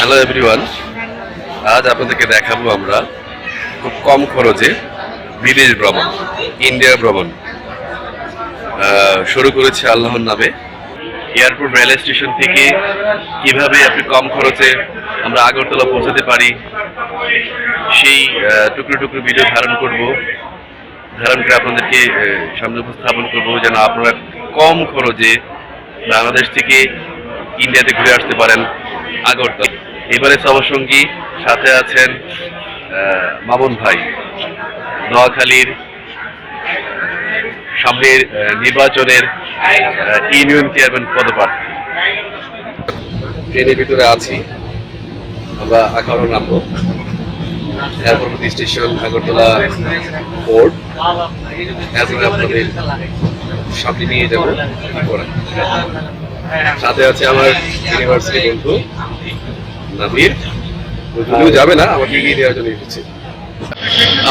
Hello everyone, আজ আপনাদেরকে দেখাবো আমরা খুব কম খরচে বিদেশ ভ্রমণ, ইন্ডিয়া ভ্রমণ শুরু করেছি আল্লাহর নামে। এয়ারপোর্ট রেল স্টেশন থেকে কিভাবে আপনি কম খরচে আমরা আগরতলা পৌঁছাতে পারি সেই টুকরো টুকরো ভিডিও ধারণ করে আপনাদেরকে সামনে উপস্থাপন করবো, যেন আপনারা কম খরচে বাংলাদেশ থেকে ইন্ডিয়াতে ঘুরে আসতে পারেন আগরতলা। এবারে সবসঙ্গী সাথে আছেন মামুন ভাই, নোয়াখালীর সামনের নির্বাচনের ইউনিয়ন চেয়ারম্যান পদপ্রার্থী। ট্রেনের ভিতরে আছি, আমরা আখাউড়া নামবো। এরপরবর্তী স্টেশন আগরতলা পোর্ট। এরপরে আপনাদের সামনে নিয়ে যাবো। সাথে আছে আমার ইউনিভার্সিটি বন্ধু নাবির, যাবে না, আমাকে এগিয়ে দেওয়ার জন্য এসেছে।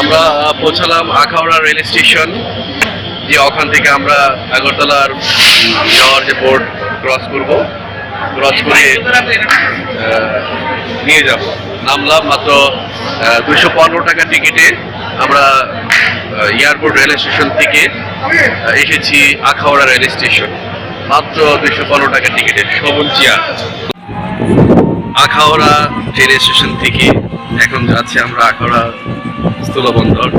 আমরা পৌঁছালাম আখাউড়া রেল স্টেশন, যে ওখান থেকে আমরা আগরতলার যাওয়ার যে বোর্ড ক্রস করব, ক্রস করে নিয়ে যাব। নামলাম মাত্র 215 টাকা টিকিটে। আমরা এয়ারপোর্ট রেল স্টেশন থেকে এসেছি আখাউড়া রেল স্টেশন, মাত্র 215 টাকা টিকিটে, শোভন চেয়ার। আখাউড়া রেল স্টেশন থেকে এখন যাচ্ছি আমরা আখাউড়া স্থলবন্দর,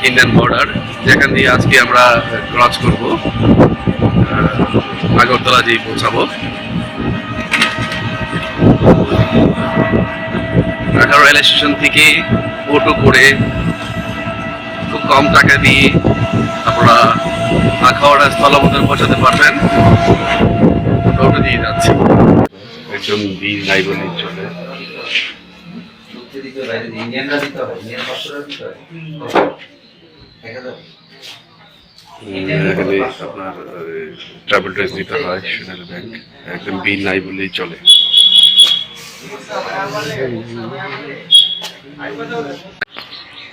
ইন্ডিয়ান বর্ডার, যেখান দিয়ে আজকে আমরা ক্রস করব আগরতলা যেই পৌঁছাবো। আখাউড়া রেল স্টেশন থেকে অটো করে খুব কম টাকা দিয়ে আপনারা আখাউড়া স্থলবন্দর পৌঁছাতে পারবেন। অটো দিয়ে যাচ্ছি, একদম ভিড় নাই বলেই চলে। এখানে আপনার ট্রাভেল ড্রেস দিতে হয়, সোনালী ব্যাংক, একদম বিল নাই বললেই চলে।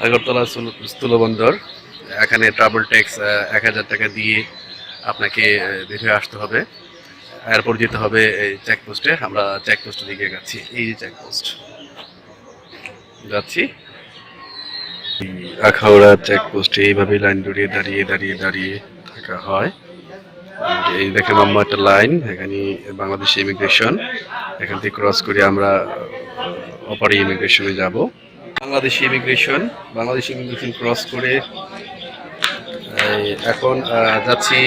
আগরতলা স্থলবন্দর, এখানে ট্রাভেল ট্যাক্স 1000 টাকা দিয়ে আপনাকে বের হয়ে আসতে হবে। এরপর যেতে হবে এই চেকপোস্টে। আমরা চেকপোস্টের দিকে যাচ্ছি, এই যে চেকপোস্ট যাচ্ছি। আখাউড়া চেকপোস্টে এইভাবে লাইন ধরিয়ে দাঁড়িয়ে থাকা হয়। এই দেখেন লম্বা একটা লাইন, এখানে বাংলাদেশ ইমিগ্রেশন। এখান থেকে ক্রস করে আমরা অপারে ইমিগ্রেশনে যাব। বাংলাদেশ ইমিগ্রেশন ক্রস করে এখন যাচ্ছি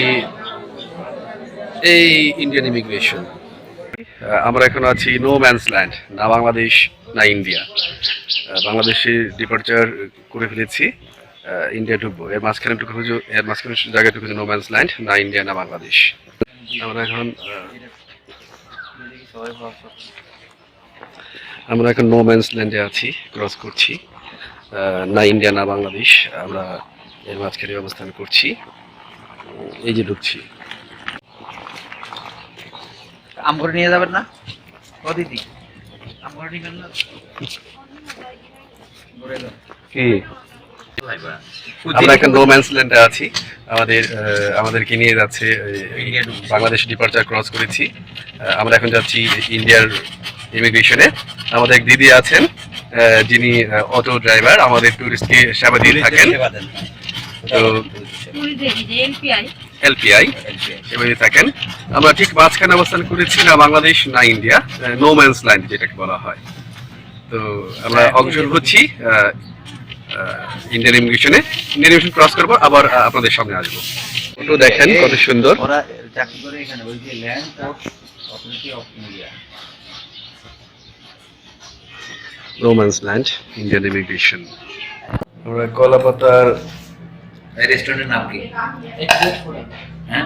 এই ইন্ডিয়ান ইমিগ্রেশন। আমরা এখন আছি নো ম্যানস ল্যান্ড, না বাংলাদেশ না ইন্ডিয়া। বাংলাদেশের ডিপার্চার করে ফেলেছি, ইন্ডিয়া ঢুকবো। এর মাঝখানে জায়গাটুকু নো ম্যানস ল্যান্ড, না ইন্ডিয়া না বাংলাদেশ। আমরা এখন নো ম্যানস ল্যান্ডে আছি, ক্রস করছি, না ইন্ডিয়া না বাংলাদেশ। আমরা এর মাঝখানে অবস্থান করছি, এই যে ঢুকছি। আমগরে নিয়ে যাবেন না ও দিদি? আমগরে নিবেন না কি? আমরা এখন নো ম্যানস ল্যান্ডে আছি, আমাদেরকে নিয়ে যাচ্ছে বাংলাদেশ ডিপার্চার ক্রস করেছি। আমরা এখন যাচ্ছি ইন্ডিয়ার ইমিগ্রেশনে। আমাদের এক দিদি আছেন, যিনি অটো ড্রাইভার, আমাদের টুরিস্টকে সেবা দিয়ে থাকেন। তো এলপিআই সেবা দিয়ে থাকেন। আমরা ঠিক মাঝখানে অবস্থান করেছি, না বাংলাদেশ না ইন্ডিয়া, নো ম্যানস ল্যান্ড যেটাকে বলা হয়। তো আমরা অগ্রসর হচ্ছি ইন্ডিয়ান ইমিগ্রেশনে। ইন্ডিয়ান ইমিগ্রেশন ক্রস করবো, আবার আপনাদের সামনে আসবো। একটু দেখেন কত সুন্দর। No man's land, Indian immigration. আমরা কলাপাতার রেস্টুরেন্টের নাম কি? হ্যাঁ,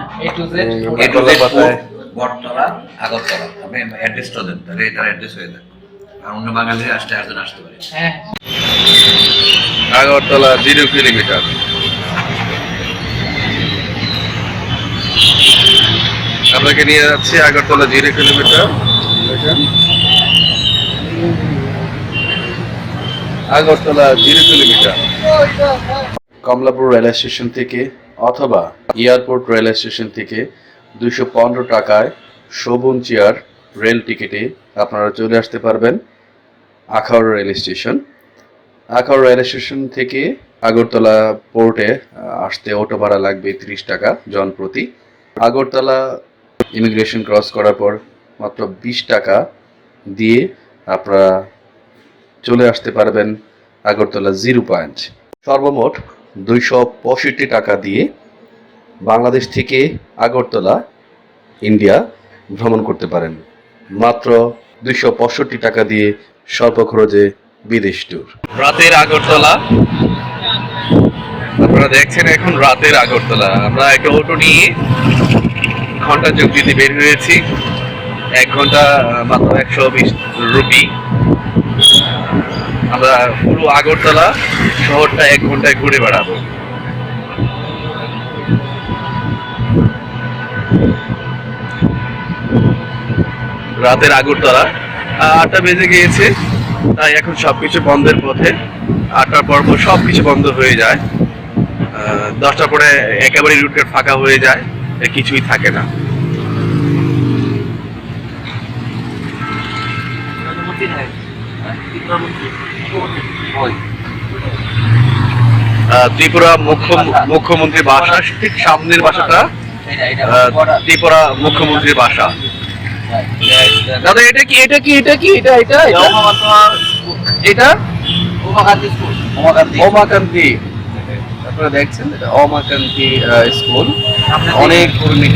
কলাপাতায় বটতলা আগরতলা। আপনি অ্যাড্রেসটা দেন, তাহলে এটার অ্যাড্রেস হয়ে যাবে। আর অন্য বাঙালিরা আসতে পারে। হ্যাঁ, আগরতলা 0 কিলোমিটার। আপনাকে নিয়ে যাচ্ছি Agartala 0 kilometre. Agartala 0 kilometre. Kamalapur rail station থেকে অথবা এয়ারপোর্ট রেল স্টেশন থেকে 215 টাকায় শোভন চেয়ার রেল টিকিটে আপনারা চলে আসতে পারবেন Akhaura rail station. Akhaura rail station থেকে আগরতলা পোর্টে আসতে অটো ভাড়া লাগবে 30 টাকা জনপ্রতি। আগরতলা ইমিগ্রেশন ক্রস করার পর মাত্র 20 টাকা দিয়ে আপনারা চলে আসতে পারবেন আগরতলা জিরো পয়েন্ট। সর্বমোট 265 টাকা দিয়ে বাংলাদেশ থেকে আগরতলা ইন্ডিয়া ভ্রমণ করতে পারেন। মাত্র 265 টাকা দিয়ে স্বল্প খরচে বিদেশ ট্যুর। রাতের আগরতলা আপনারা দেখছেন, এখন রাতের আগরতলা। আমরা একটা অটো নিয়ে ঘন্টা যোগ দিতে বের হয়েছি। 1 ঘন্টা মাত্র 120 রুপি। আমরা পুরো আগরতলা শহরটা 1 ঘন্টায় ঘুরে বেড়াবো। রাতের আগরতলা 8টা বেজে গিয়েছে, তাই এখন সবকিছু বন্ধের পথে। 8টার পর সবকিছু বন্ধ হয়ে যায়। 10টার পরে একেবারে রুটটা ফাঁকা হয়ে যায়, কিছুই থাকে না। ত্রিপুরা মুখ্যমন্ত্রীর বাসা, ঠিক সামনের বাসাটা ত্রিপুরা মুখ্যমন্ত্রীর বাসা। দাদা এটা কি এটা কি এটা কি এটা এটা এটা ওমাকান্তি। আপনারা দেখছেন এটা ওমাকান্তি স্কুল, অনেক পুরনো।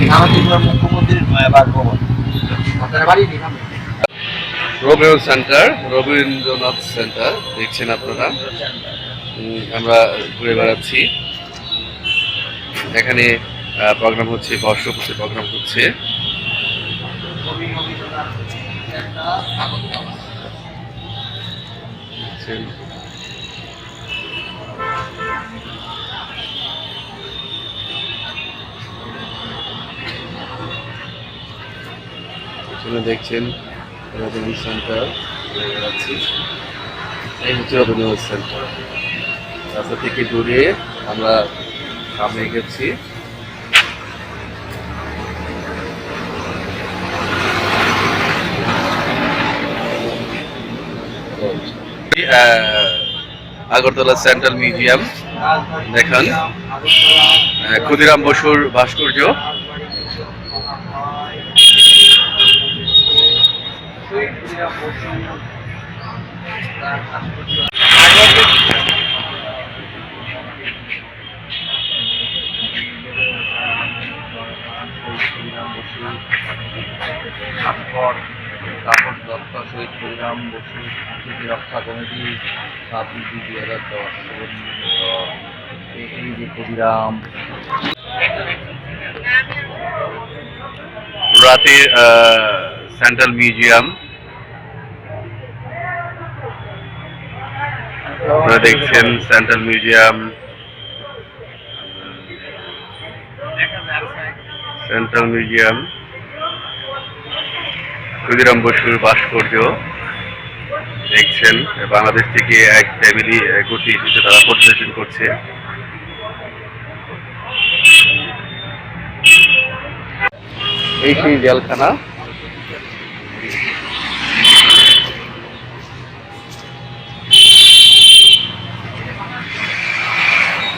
মুখ্যমন্ত্রীর রবীন্দ্রনাথ সেন্টার দেখছেন আপনারা। আমরা ঘুরে বেড়াচ্ছি। এখানে প্রোগ্রাম হচ্ছে, বর্ষপূর্তি প্রোগ্রাম হচ্ছে। দেখছেন রবীন্দ্র সেন্টার, এই হচ্ছে রবীন্দ্র সেন্টার। রাস্তা থেকে দূরে আমরা সামনে গেছি। আগরতলা সেন্ট্রাল মিউজিয়াম দেখেন, ক্ষুদিরাম বসুর ভাস্কর্য। দত্ত শহীদ ক্ষুদিরাম বসু স্মৃতি রক্ষা কমিটি 7/2010। এই যে ক্ষুদিরাম। রাতের সেন্ট্রাল মিউজিয়াম আপনারা দেখছেন। Central museum, central museum, Khudiram বসুর ভাস্কর্য দেখছেন। বাংলাদেশ থেকে এক ফ্যামিলি ঘুরতে এসেছে, তারা পরিদর্শন করছে। এই সেই জেলখানা।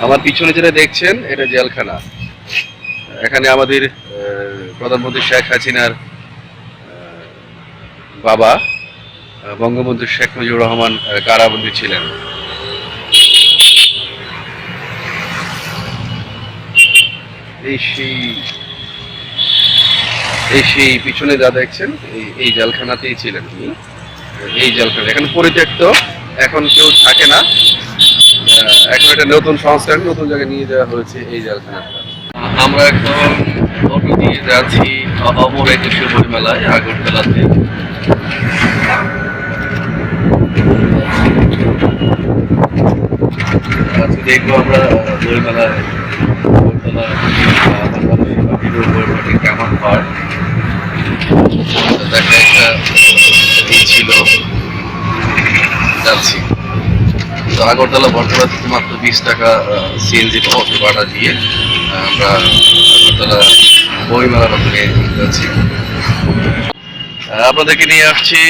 আমার পিছনে যেটা দেখছেন এটা জেলখানা। এখানে আমাদের প্রধানমন্ত্রী শেখ হাসিনার বাবা বঙ্গবন্ধু শেখ মুজিবুর রহমান কারাবন্দী ছিলেন। এই সেই পিছনে যা দেখছেন এই জেলখানাতেই ছিলেন তিনি। এই জেলখানা এখন পরিত্যক্ত, এখন কেউ থাকে না। এখন একটা নতুন সংস্কার, নতুন জায়গায় নিয়ে যাওয়া হয়েছে এই জেলখানাটা। আমরা এখন অটো দিয়ে যাচ্ছি অমর একুশে বইমেলায় আগরতলাতে। আজকে দেখবো আমরা বইমেলায় আগরতলা বইমেলাটি কেমন হয়। দেখা একটা ছিল, যাচ্ছি। তো আগরতলা বর্তমান থেকে মাত্র 20 টাকা সিএনজি ভাড়া দিয়ে আমরা আগরতলা বইমেলার ওখানে যাচ্ছি। আপনাদেরকে নিয়ে আসছি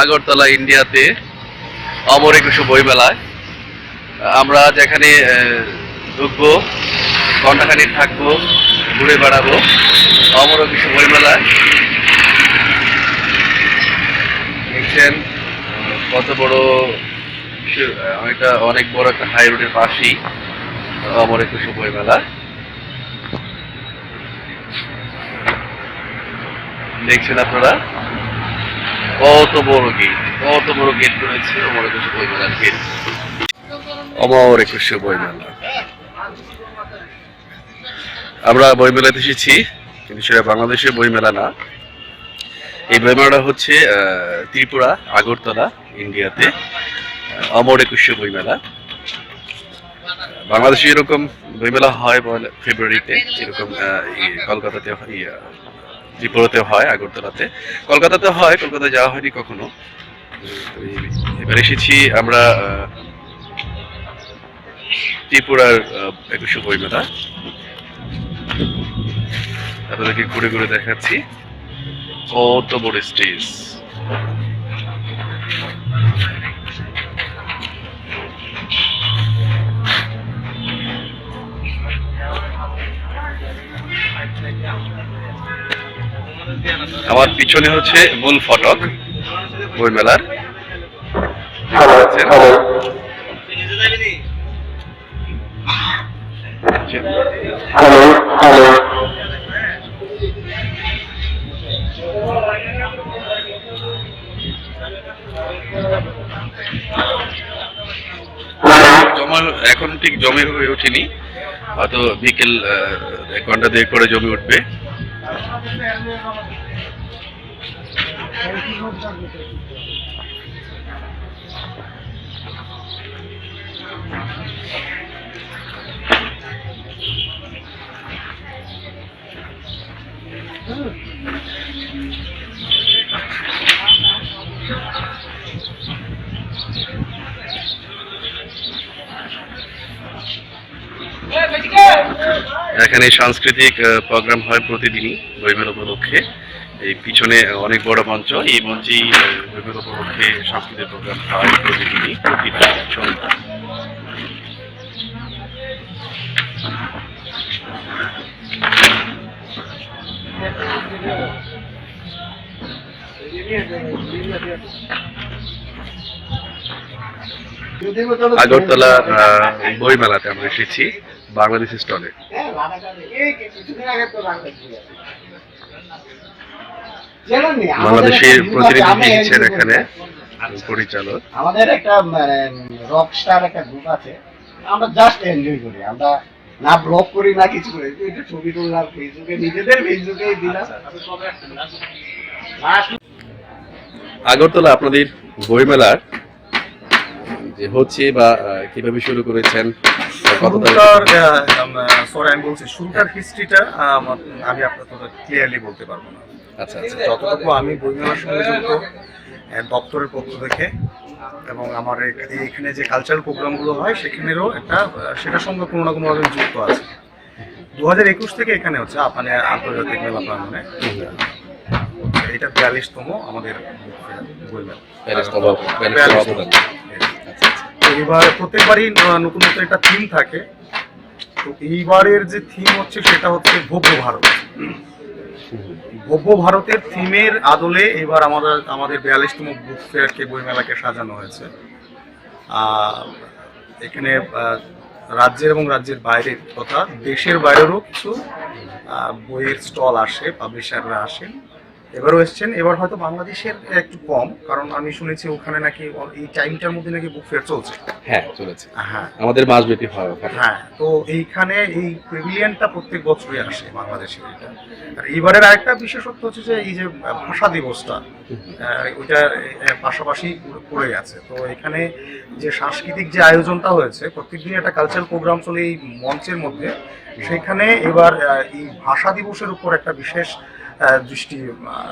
আগরতলা ইন্ডিয়াতে অমর একুশে বইমেলায়। আমরা যেখানে ঢুকবো, ঘন্টাখানিক থাকবো, ঘুরে বেড়াবো অমর একুশে বইমেলায়। দেখছেন কত বড়, অনেক বড় একটা হাই রোডের পাশেই অমর একুশে বইমেলা। দেখছেন আপনারা কত বড় গেট রয়েছে অমর একুশে বইমেলার গেট। অমর একুশে বইমেলা, আমরা বইমেলাতে এসেছি, কিন্তু সেটা বাংলাদেশের বইমেলা না। এই বইমেলাটা হচ্ছে ত্রিপুরা আগরতলা ইন্ডিয়াতে অমর একুশে বইমেলা। বাংলাদেশে এরকম বইমেলা হয় ফেব্রুয়ারিতে, এরকম কলকাতাতে ত্রিপুরাতে হয়, আগরতলাতে। কলকাতাতে হয়, কলকাতায় যাওয়া হয়নি কখনো। এবার এসেছি আমরা ত্রিপুরার একুশে বইমেলা। আপনাদেরকে ঘুরে ঘুরে দেখাচ্ছি কত বড় স্টেজ। আমার পিছনে হচ্ছে মূল ফটক বইমেলার। এখন ঠিক জমে হয়ে ওঠেনি, হয়তো বিকেল 1 ঘন্টা 2 করে জমে উঠবে। এখানে সাংস্কৃতিক প্রোগ্রাম হয় প্রতিদিনই বইমেলা উপলক্ষে। এই পিছনে অনেক বড় মঞ্চ, এই মঞ্চেই বইমেলা উপলক্ষে সাংস্কৃতিক প্রোগ্রাম হয় প্রতিদিনই, প্রতিদিন সন্ধ্যা। আগরতলা বইমেলাতে আমরা এসেছি বাংলাদেশ স্টলে। বাংলাদেশের প্রতিনিধি এসেছেন এখানে, পরিচালক। আমাদের একটা রকস্টার একটা গ্রুপ আছে, আমরা জাস্ট এনজয় করি। আমরা না ব্লগ করি না কিছু করি, একটু ছবি তুললাম ফেসবুকে, নিজেদের ফেসবুকেই দিলাম। আগরতলা আপনাদের বইমেলার যে হচ্ছে বা কিভাবে শুরু করেছেন, আমি বলছি শুরুটার হিস্ট্রিটা আমি আপনাদের ক্লিয়ারলি বলতে পারবো না। আচ্ছা আচ্ছা। যতটুকু আমি বইমেলার সঙ্গে যুক্ত দপ্তরের পক্ষ থেকে, এবং আমার এখানে যে কালচারাল প্রোগ্রামগুলো হয় সেখানেরও একটা সেটার সঙ্গে কোনো না কোনোভাবে যুক্ত আছে। 2021 থেকে এখানে হচ্ছে মানে আন্তর্জাতিক মেলা প্রাঙ্গণে এটা 42তম আমাদের বইমেলা। এবার প্রত্যেকবারই নতুন নতুন একটা থিম থাকে। তো এইবারের যে থিম হচ্ছে সেটা হচ্ছে ভব্য ভারত। ভব্য ভারতের থিমের আদলে এবার আমাদের 42তম বুক ফেয়ারকে বইমেলাকে সাজানো হয়েছে। এখানে রাজ্যের এবং রাজ্যের বাইরের তথা দেশের বাইরেরও কিছু বইয়ের স্টল আসে, পাবলিশাররা আসেন। এবারও এসছেন। এবার হয়তো বাংলাদেশের একটু কম, কারণ আমি শুনেছি ওখানে নাকি এই টাইমটার মধ্যে নাকি বুক ফেয়ার চলছে। হ্যাঁ চলেছে, হ্যাঁ আমাদের মাসব্যাপী হয়। হ্যাঁ, তো এইখানে এই প্যাভিলিয়নটা প্রত্যেক বছরই আসে বাংলাদেশের। এটা আর এইবারের আরেকটা বিশেষত্ব হচ্ছে যে এই যে ভাষা দিবসটা ওইটার পাশাপাশি পড়ে গেছে। তো এখানে যে সাংস্কৃতিক যে আয়োজনটা হয়েছে, প্রত্যেকদিন একটা কালচারাল প্রোগ্রাম চলে এই মঞ্চের মধ্যে, সেখানে এবার এই ভাষা দিবসের উপর একটা বিশেষ দৃষ্টি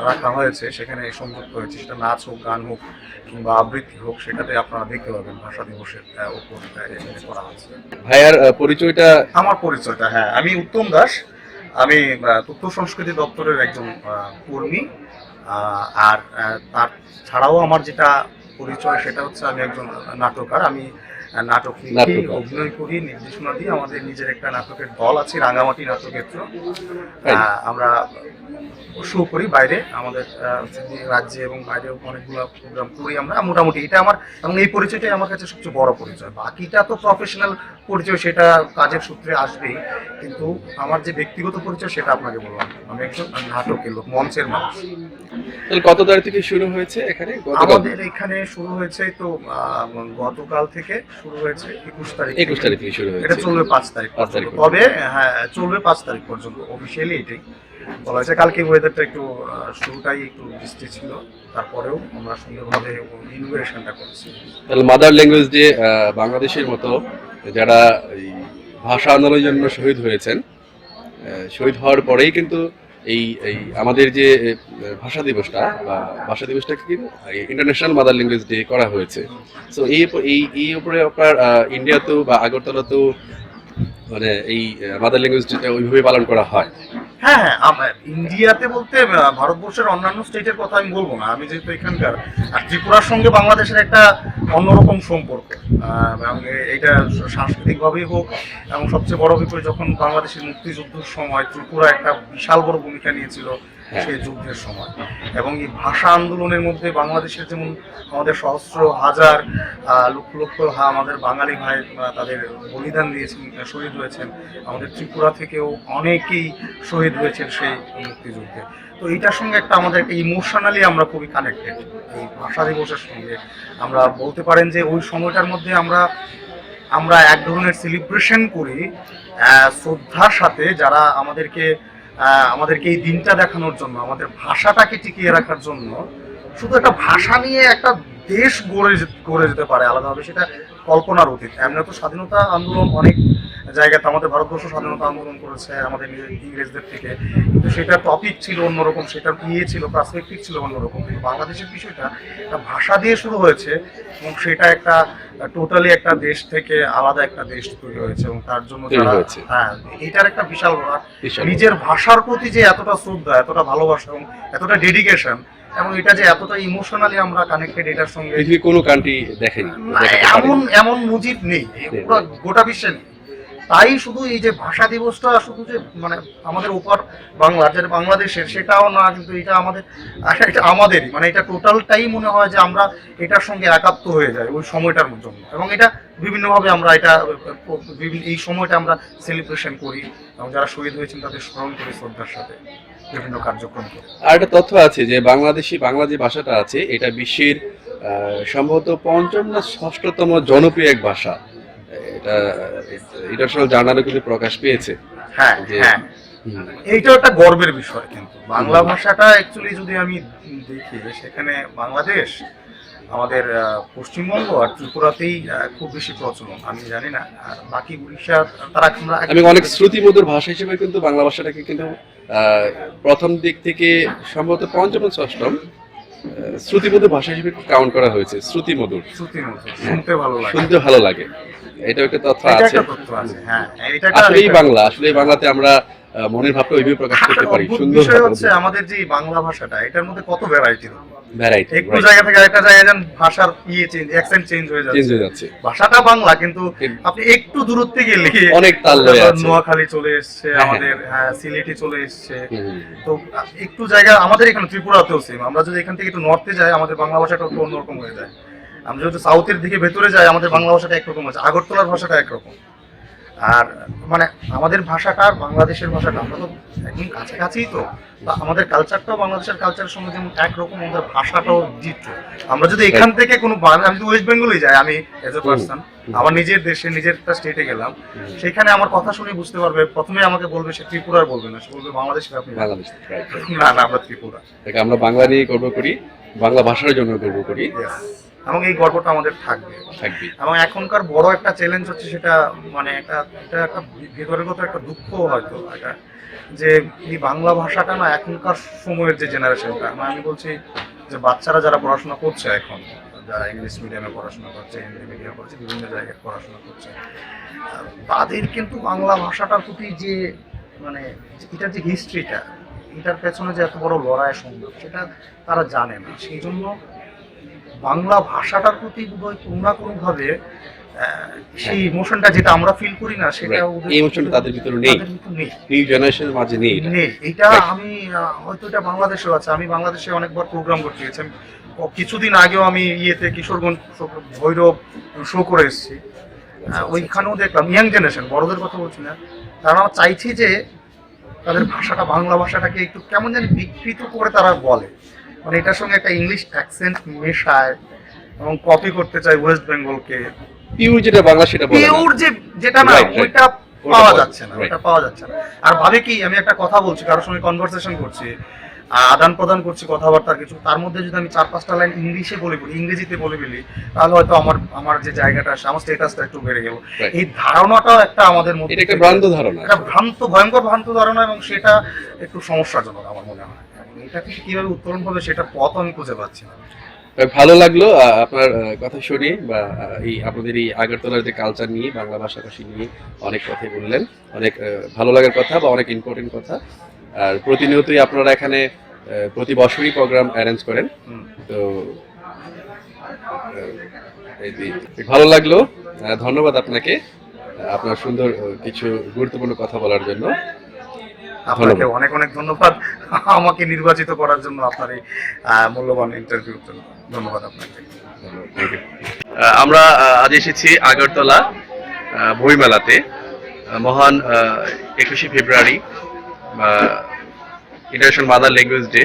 রাখা হয়েছে। সেখানে সংযুক্ত হয়েছে, সেটা নাচ হোক, গান হোক কিংবা আবৃত্তি হোক, সেটাতে আপনারা দেখতে পাবেন ভাষা দিবসের উপর করা হয়েছে। ভাইয়ার পরিচয়টা? আমার পরিচয়টা, হ্যাঁ, আমি উত্তম দাস। আমি তথ্য সংস্কৃতি দপ্তরের একজন কর্মী, আর তার ছাড়াও আমার যেটা পরিচয় সেটা হচ্ছে আমি একজন নাট্যকার। আমি নাটক লিখি, নাট্যকার। অভিনয় করি, নির্দেশনা দিই। আমাদের নিজের একটা নাটকের দল আছে, রাঙামাটি নাট্যক্ষেত্র। আমরা শো করি বাইরে, আমাদের রাজ্যে এবং বাইরেও অনেকগুলো প্রোগ্রাম করি আমরা। মোটামুটি এটা আমার, এবং এই পরিচয়টাই আমার কাছে সবচেয়ে বড় পরিচয়। বাকিটা তো প্রফেশনাল পরিচয়, সেটা কাজের সূত্রে আসবেই, কিন্তু আমার যে ব্যক্তিগত পরিচয় সেটা আপনাকে বললাম, আমি একজন নাটকের লোক, মঞ্চের মানুষ। তাহলে কত তারিখ থেকে শুরু হয়েছে এখানে? আমাদের এখানে শুরু হয়েছে তো গতকাল থেকে শুরু হয়েছে, 21 তারিখ 21 তারিখ থেকে শুরু এটা হয়েছে। চলবে 5 তারিখ 5 তারিখ পর্যন্ত। তবে হ্যাঁ, চলবে 5 তারিখ পর্যন্ত, অফিসিয়ালি এটাই বলা হয়েছে। কালকে ওয়েদারটা একটু শুরুটাই একটু বৃষ্টি ছিল, তারপরেও আমরা সুন্দরভাবে ইনোগ্রেশনটা করেছি। তাহলে মাদার ল্যাঙ্গুয়েজ ডে, বাংলাদেশের মতো যারা এই ভাষা আন্দোলনের জন্য শহীদ হয়েছেন, শহীদ হওয়ার পরেই কিন্তু এই এই আমাদের যে ভাষা দিবসটা বা ভাষা দিবসটাকে কিন্তু ইন্টারন্যাশনাল মাদার ল্যাঙ্গুয়েজ ডে করা হয়েছে। সো এই উপরে আপনার ইন্ডিয়াতেও বা আগরতলাতেও মানে এই মাদার ল্যাঙ্গুয়েজ ডেটা ওইভাবে পালন করা হয়। হ্যাঁ হ্যাঁ, ইন্ডিয়াতে বলতে ভারতবর্ষের অন্যান্য স্টেটের কথা আমি বলবো না, আমি যেহেতু এখানকার। আর ত্রিপুরার সঙ্গে বাংলাদেশের একটা অন্যরকম সম্পর্ক, এবং এটা সাংস্কৃতিকভাবেই হোক, এবং সবচেয়ে বড় বিষয় যখন বাংলাদেশের মুক্তিযুদ্ধের সময় ত্রিপুরা একটা বিশাল বড় ভূমিকা নিয়েছিল সেই যুদ্ধের সময়। এবং এই ভাষা আন্দোলনের মধ্যে বাংলাদেশের যেমন আমাদের সহস্র হাজার লক্ষ লক্ষ আমাদের বাঙালি ভাই তাদের বলিদান দিয়েছেন, শহীদ হয়েছেন। আমাদের ত্রিপুরা থেকেও অনেকেই শহীদ হয়েছেন সেই মুক্তিযুদ্ধে। তো এইটার সঙ্গে একটা আমাদের একটা ইমোশনালি আমরা খুবই কানেক্টেড এই ভাষা দিবসের সঙ্গে। আমরা বলতে পারেন যে ওই সময়টার মধ্যে আমরা এক ধরনের সেলিব্রেশন করি শ্রদ্ধার সাথে, যারা আমাদেরকে এই দিনটা দেখানোর জন্য, আমাদের ভাষাটাকে টিকিয়ে রাখার জন্য, শুধু একটা ভাষা নিয়ে একটা দেশ গড়ে যেতে পারে আলাদাভাবে, সেটা কল্পনার অতীত। এমনি তো স্বাধীনতা আন্দোলন অনেক জায়গাতে, আমাদের ভারতবর্ষ স্বাধীনতা আন্দোলন করেছে আমাদের ইংরেজদের থেকে, কিন্তু সেটা টপিক ছিল অন্যরকম, সেটার ছিল পার্সপেক্টিভ ছিল অন্যরকম। কিন্তু বাংলাদেশের বিষয়টা একটা ভাষা দিয়ে শুরু হয়েছে, এবং সেটা একটা টোটালি একটা দেশ থেকে আলাদা একটা দেশ তৈরি হয়েছে। এবং তার জন্য হ্যাঁ, এটার একটা বিশাল নিজের ভাষার প্রতি যে এতটা শ্রদ্ধা, এতটা ভালোবাসা এবং এতটা ডেডিকেশন, এবং এটা যে এতটা ইমোশনালি আমরা কানেক্টেড এটার সঙ্গে, পৃথিবীর কোনো কান্ট্রি দেখেনি, এমন মুজিব নেই গোটা বিশ্বে নেই। তাই শুধু এই যে ভাষা দিবসটা শুধু যে মানে আমাদের ওপার বাংলার, যেটা বাংলাদেশের, সেটাও না, কিন্তু এটা আমাদেরই, মানে এটা টোটালটাই মনে হয় যে আমরা এটার সঙ্গে একাত্ম হয়ে যাই ওই সময়টার জন্য। এবং এটা বিভিন্নভাবে আমরা এই সময়টা আমরা সেলিব্রেশন করি, এবং যারা শহীদ হয়েছেন তাদের স্মরণ করি শ্রদ্ধার সাথে বিভিন্ন কার্যক্রম করি। আর একটা তথ্য আছে যে বাংলা যে ভাষাটা আছে এটা বিশ্বের সম্ভবত ৫ম না ৬ষ্ঠতম জনপ্রিয় এক ভাষা। এটা আসলে জার্নালে কিন্তু প্রকাশ পেয়েছে। হ্যাঁ হ্যাঁ, এইটা একটা গর্বের বিষয়। কিন্তু বাংলা ভাষাটা অ্যাকচুয়ালি যদি আমি দেখি, সেখানে বাংলাদেশ, আমাদের পশ্চিমবঙ্গ আর ত্রিপুরাতেই খুব বেশি প্রচলন। আমি জানি না আর বাকি উড়িষ্যা, তারা আমি অনেক শ্রুতিমধুর ভাষা হিসেবে কিন্তু বাংলা ভাষাটাকে কিন্তু প্রথম দিক থেকে সম্ভবত ৫ম না ৬ষ্ঠম শ্রুতিমধুর ভাষা হিসেবে কাউন্ট করা হয়েছে। শ্রুতিমধুর, শুনতে ভালো লাগে, এটা একটা তথ্য আছে। আসলে বাংলাতে আমরা মনের ভাবটা ওইভাবে প্রকাশ করতে পারি সুন্দর। হচ্ছে আমাদের যে বাংলা ভাষাটা, এটার মধ্যে কত ভ্যারাইটি, একটু right. জায়গা থেকে আরেকটা জায়গায় যান, ভাষার অ্যাকসেন্ট চেঞ্জ হয়ে যাচ্ছে। ভাষাটা বাংলা, কিন্তু আপনি একটু দূরত্বে গেলে অনেক তাল হয়ে আছে। নোয়াখালী চলে এসছে, আমাদের সিলেটি চলে এসছে। তো একটু জায়গা আমাদের এখানে ত্রিপুরাতেও সেম। আমরা যদি এখান থেকে একটু নর্থে যাই, আমাদের বাংলা ভাষাটা একটু অন্যরকম হয়ে যায়। আমরা যদি সাউথের দিকে ভেতরে যাই, আমাদের বাংলা ভাষাটা একরকম আছে, আগরতলার ভাষাটা একরকম। আর মানে আমাদের ভাষাটা আর বাংলাদেশের ভাষাটা, আমরা তো একদম কাছাকাছি। তো আমাদের কালচারটাও বাংলাদেশের কালচারের সঙ্গে যেমন একরকম, আমাদের ভাষাটাও ডিটো। আমরা যদি এখান থেকে কোনো, আমি ওয়েস্ট বেঙ্গলেই যাই, আমি এজ এ পার্সন, আমার নিজের দেশে, নিজের একটা স্টেটে গেলাম, সেখানে আমার কথা শুনে বুঝতে পারবে, প্রথমে আমাকে বলবে সে ত্রিপুরার বলবে না, সে বলবে বাংলাদেশের। আপনি না, আমরা ত্রিপুরা। আমরা বাংলা নিয়ে গর্ব করি, বাংলা ভাষার জন্য গর্ব করি, এবং এই গর্বটা আমাদের থাকবে। এবং এখনকার বড় একটা চ্যালেঞ্জ হচ্ছে, সেটা মানে এটা একটা ভেতরেগত একটা দুঃখ হয়তো, এটা যে এই বাংলা ভাষাটা না, এখনকার সময়ের যে জেনারেশনটা, আমি বলছি যে বাচ্চারা যারা পড়াশোনা করছে এখন, যারা ইংলিশ মিডিয়ামে পড়াশোনা করছে, হিন্দি মিডিয়ামে পড়ছে, বিভিন্ন জায়গায় পড়াশোনা করছে, তাদের কিন্তু বাংলা ভাষাটার প্রতি যে মানে এটার যে হিস্ট্রিটা, এটার পেছনে যে এত বড় লড়াই সংগ্রাম, সেটা তারা জানে না। সেই জন্য বাংলা ভাষাটার প্রতি বোধহয় কোনো না কোনোভাবে সেই ইমোশনটা যেটা আমরা ফিল করি না, সেটা ওদের এই ইমোশনটা তাদের ভিতরে নেই, নেই। নিউ জেনারেশনের মাঝে নেই এটা। নেই এটা। Right. আমি হয়তো এটা বাংলাদেশেও আছে। আমি বাংলাদেশে অনেকবার প্রোগ্রাম করতে গেছি। কিছুদিন আগেও আমি ইয়েতে কিশোরগঞ্জ ভৈরব শো করে এসেছি। ওইখানেও দেখলাম ইয়াং জেনারেশন, বড়দের কথা বলছি না, তারা চাইছে যে তাদের ভাষাটা, বাংলা ভাষাটাকে একটু কেমন জানি বিকৃত করে তারা বলে, মানে এটার সঙ্গে একটা ইংলিশ অ্যাকসেন্ট মেশায় এবং কপি করতে চায় ওয়েস্ট বেঙ্গলকে। পিওর যেটা বাংলা সেটা বলে না। পিওর যেটা না, Right, right. ওইটা ওটা পাওয়া পাওয়া যাচ্ছে না, right. ওটা পাওয়া যাচ্ছে না। আর ভাবে কি, আমি একটা কথা বলছি, কারোর সঙ্গে কনভারসেশন করছি, আদান প্রদান করছি কথাবার্তার কিছু, তার মধ্যে যদি আমি 4-5টা লাইন ইংলিশে বলে ফেলি, ইংরেজিতে বলে ফেলি, তাহলে হয়তো আমার যে জায়গাটা, আমার স্ট্যাটাসটা একটু বেড়ে গেল। Right. এই ধারণাটাও একটা আমাদের মধ্যে, এটা একটা ভ্রান্ত ধারণা। একটা ভয়ঙ্কর ভ্রান্ত ধারণা, এবং সেটা একটু সমস্যাজনক আমার মনে হয়। এবং এটা থেকে কিভাবে উত্তরণ হবে সেটা পথ আমি খুঁজে পাচ্ছি না। ভালো লাগলো আপনার কথা শুনে, বা এই আপনাদের এই আগরতলার যে কালচার নিয়ে, বাংলা ভাষাভাষী নিয়ে অনেক কথাই বললেন, অনেক ভালো লাগার কথা বা অনেক ইম্পর্টেন্ট কথা। আর প্রতিনিয়তই আপনারা এখানে প্রতি বছরই প্রোগ্রাম অ্যারেঞ্জ করেন, তো ভালো লাগলো। ধন্যবাদ আপনাকে, আপনার সুন্দর কিছু গুরুত্বপূর্ণ কথা বলার জন্য। আপনাকে অনেক অনেক ধন্যবাদ আমাকে নির্বাচিত করার জন্য, আপনার এই মূল্যবান ইন্টারভিউর জন্য। ধন্যবাদ আপনাকে। আমরা আজ এসেছি আগরতলা বইমেলাতে। মহান 21শে ফেব্রুয়ারি ইন্টারন্যাশনাল মাদার ল্যাঙ্গুয়েজ ডে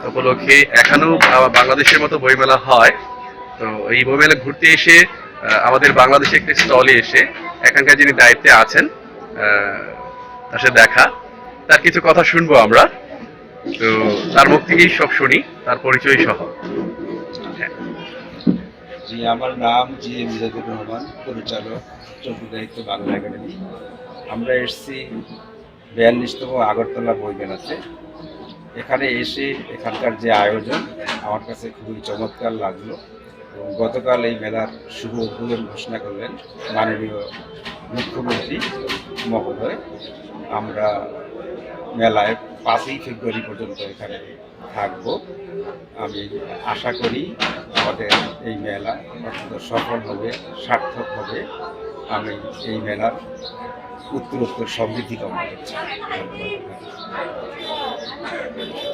উপলক্ষে এখানেও বাংলাদেশের মতো বইমেলা হয়। তো এই বইমেলা ঘুরতে এসে আমাদের বাংলাদেশে একটি স্টলে এসে এখানকার যিনি দায়িত্বে আছেন তার সাথে দেখা, তার কিছু কথা শুনবো আমরা। তো তার মুখ থেকেই সব শুনি, তার পরিচয় সহ। জি, আমার নাম জি এম মিজানুর রহমান, পরিচালক, চলতি দায়িত্ব বাংলা একাডেমি। আমরা এসেছি 42তম আগরতলা বইমেলাতে। এখানে এসে এখানকার যে আয়োজন আমার কাছে খুবই চমৎকার লাগলো। এবং গতকাল এই মেলার শুভ উদ্বোধন ঘোষণা করলেন মাননীয় মুখ্যমন্ত্রী মহোদয়। আমরা মেলায় 5ই ফেব্রুয়ারি পর্যন্ত এখানে থাকবো। আমি আশা করি আমাদের এই মেলা অত্যন্ত সফল হবে, সার্থক হবে। আমি এই মেলার উত্তরোত্তর সমৃদ্ধি কামনা করছি।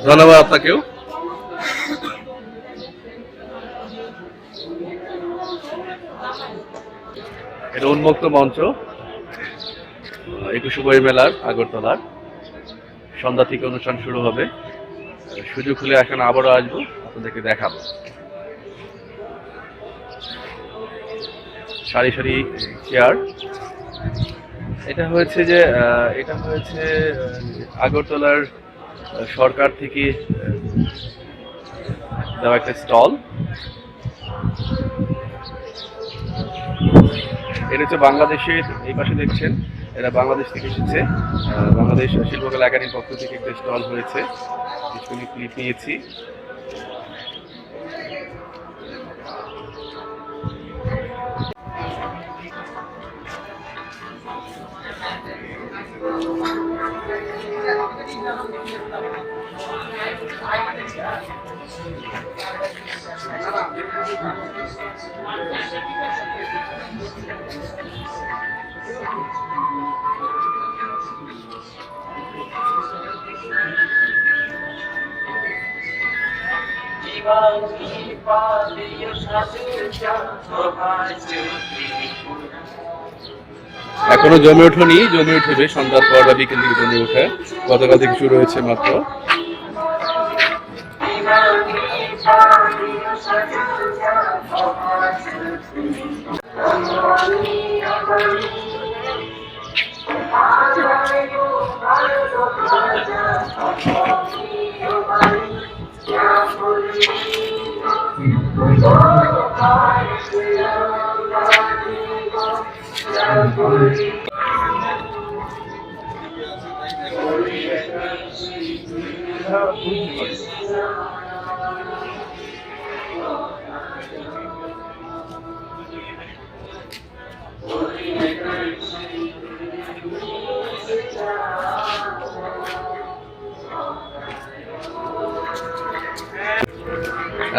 ধন্যবাদ আপনাকেও। এটা উন্মুক্ত মঞ্চ 21শে বই মেলার আগরতলার। সন্ধ্যা থেকে অনুষ্ঠান শুরু হবে। সুযোগ হলে এখানে আবারও আসবো, আপনাদেরকে দেখাবো। সারি সারি চেয়ার। এটা হয়েছে আগরতলার সরকার থেকে দেওয়া একটা স্টল। এটা হচ্ছে বাংলাদেশের, এই পাশে দেখছেন, এরা বাংলাদেশ থেকে এসেছে। বাংলাদেশ শিল্পকলা একাডেমির পক্ষ থেকে একটা স্টল হয়েছে, কিছুক্ষণ ক্লিপ নিয়েছি। এখনো জমে ওঠেনি, জমে উঠবে সন্ধ্যার পর বা বিকেল দিকে জমে ওঠে। গতকাল থেকে শুরু হয়েছে মাত্র।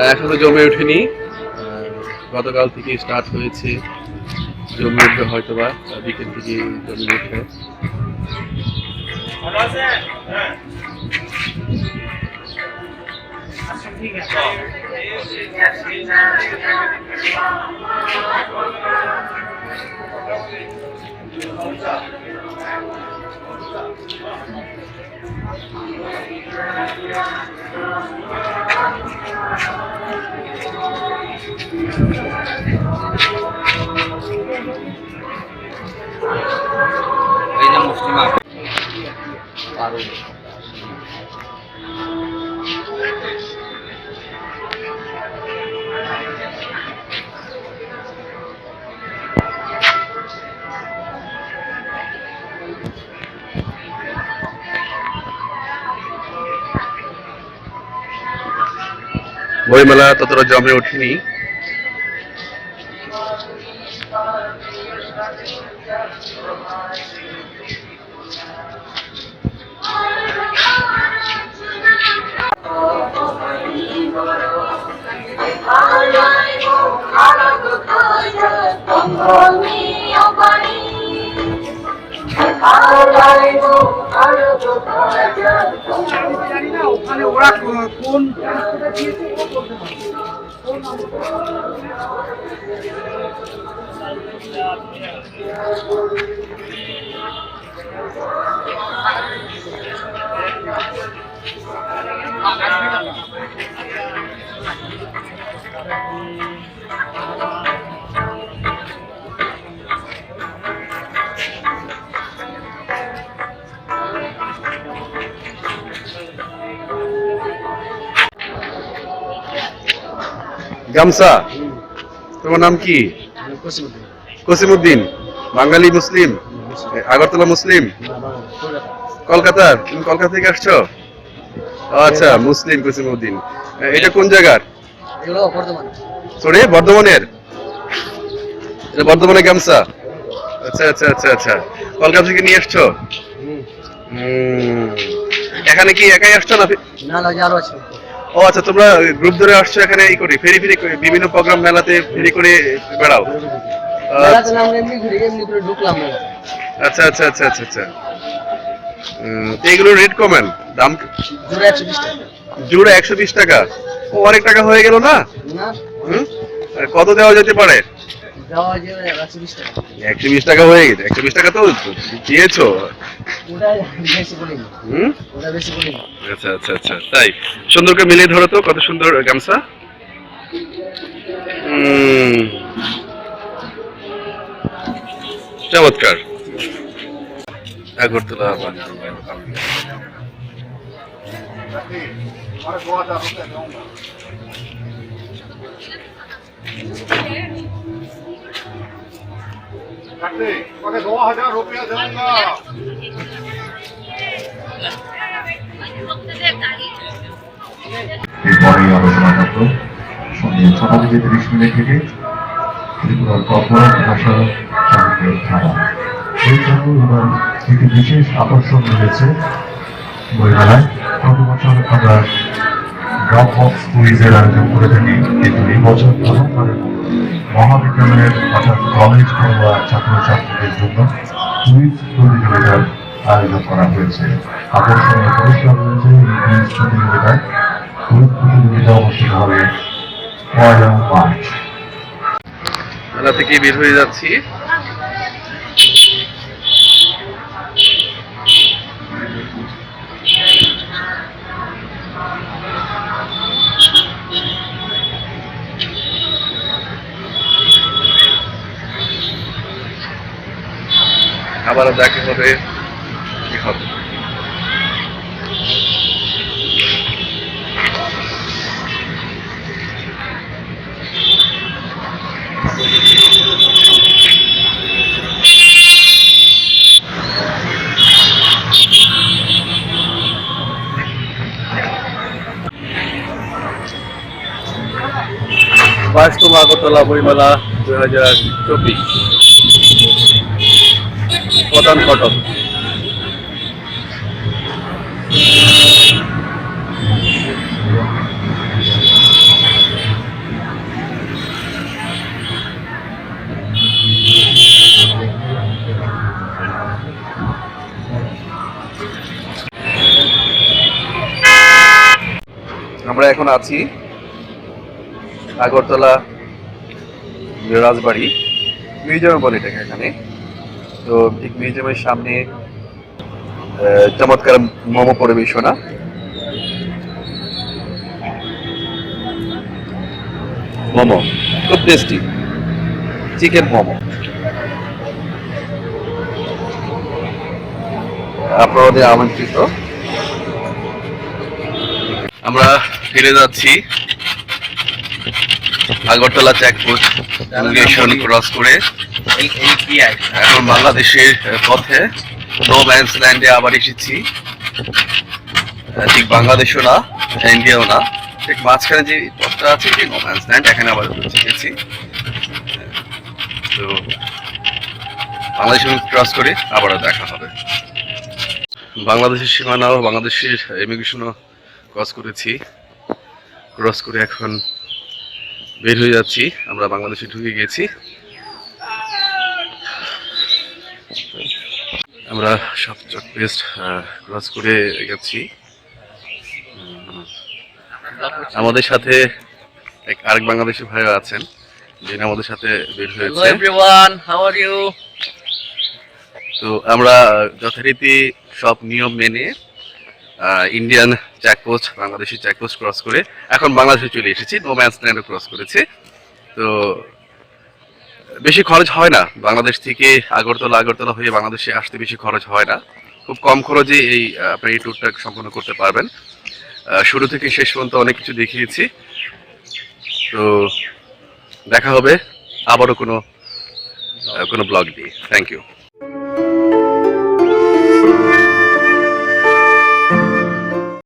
এখনো জমে ওঠেনি, গতকাল থেকে স্টার্ট হয়েছে, জমে উঠবে হয়তোবা বিকেল থেকে জমে উঠবে। এই যে মুসলিমা বইমেলা ততটা জমে ওঠেনি। ওখানে ওরা কোন গামছা, তোমার নাম কি? কসিমউদ্দিন। বাঙালি মুসলিম, আগরতলা মুসলিম, কলকাতার? তুমি কলকাতা থেকে আসছো? আচ্ছা, মুসলিম কসিমউদ্দিন। এটা কোন জায়গার? সরি, বর্ধমানের? এটা বর্ধমানের গামছা। আচ্ছা আচ্ছা আচ্ছা আচ্ছা, কলকাতা থেকে নিয়ে আসছো? এখানে কি একাই আসছো না? ও আচ্ছা, তোমরা গ্রুপ ধরে আসছো এখানে এই করে ফেরি ফেরি করে বিভিন্ন প্রোগ্রাম মেলাতে ফেরি করে বেড়াও? আচ্ছা আচ্ছা আচ্ছা আচ্ছা আচ্ছা। তো এগুলোর রেট কমেন, দাম জোড়া 120 টাকা? ও, অনেক টাকা হয়ে গেল না? কত দেওয়া যেতে পারে? 120 টাকা হয়ে গেছে। 120 টাকা তো দিয়েছো। আচ্ছা আচ্ছা আচ্ছা, তাই? সুন্দর করে মিলিয়ে ধরো তো, কত সুন্দর গামছা। চমৎকার। আগরতলা এরপরে আলোচনা করব সন্ধ্যে 6:30 থেকে ত্রিপুরার কর্পোরেট ভাষা সাহিত্যের ধারা। এই জন্য এবার একটি বিশেষ আকর্ষণ রয়েছে বইমেলায়। গত বছর আমরা ড্রপ বক্স কুইজের আয়োজন করে থাকি, কিন্তু এই বছর প্রথমবারের মহাবিদ্যালয়ের অর্থাৎ কলেজ পড়ুয়া ছাত্রছাত্রীদের জন্য কুইজ প্রতিযোগিতার আয়োজন করা হয়েছে। আকর্ষণীয় পুরস্কার রয়েছে এই কুইজ প্রতিযোগিতায়। কুইজ প্রতিযোগিতা অনুষ্ঠিত হবে 1 মার্চ। মেলা থেকে বের হয়ে যাচ্ছি। আবারও দেখা হবে, কি হবে। বাইশতম আগরতলা বইমেলা 2024 প্রধান ফটক। আমরা এখন আছি আগরতলা রাজবাড়ি মিউজিয়াম বলে এটাকে এখানে। তো ঠিক মিউজিয়ামের সামনে চমৎকার মোমো পরিবেশনা। মোমো খুব টেস্টি, চিকেন মোমো। আপনাদের আমন্ত্রিত। আমরা ফিরে যাচ্ছি আগরতলা চেকপোস্ট ইমিগ্রেশন ক্রস করে এখন বাংলাদেশের পথে নো ম্যানস ল্যান্ডে আবার এসেছি। ঠিক বাংলাদেশও না, ইন্ডিয়াও না, ঠিক মাঝখানে যে পথটা আছে যে নো ম্যানস ল্যান্ড, এখানে আবার গেছি। তো বাংলাদেশ ক্রস করে আবারও দেখা হবে। বাংলাদেশের সীমানাও বাংলাদেশের ইমিগ্রেশনও ক্রস করেছি। ক্রস করে এখন বের হয়ে যাচ্ছি। আমরা বাংলাদেশে ঢুকে গেছি। আমরা সব চেকপোস্ট ক্রস করে গেছি। আমাদের সাথে আরেক বাংলাদেশি ভাইও আছেন, যিনি আমাদের সাথে বের হয়েছে। Hello everyone, how are you? তো আমরা যথারীতি সব নিয়ম মেনে Indian checkpost, Bangladeshi checkpost cross করে এখন বাংলাদেশে চলে এসেছি। নো ম্যানস ল্যান্ডও ক্রস করেছি। তো বেশি খরচ হয় না, বাংলাদেশ থেকে আগরতলা হয়ে বাংলাদেশে আসতে বেশি খরচ হয় না। খুব কম খরচে আপনি এই ট্যুরটা সম্পন্ন করতে পারবেন। শুরু থেকে শেষ পর্যন্ত অনেক কিছু দেখিয়েছি। তো দেখা হবে আবারও কোনো ব্লগ দিয়ে। Thank you.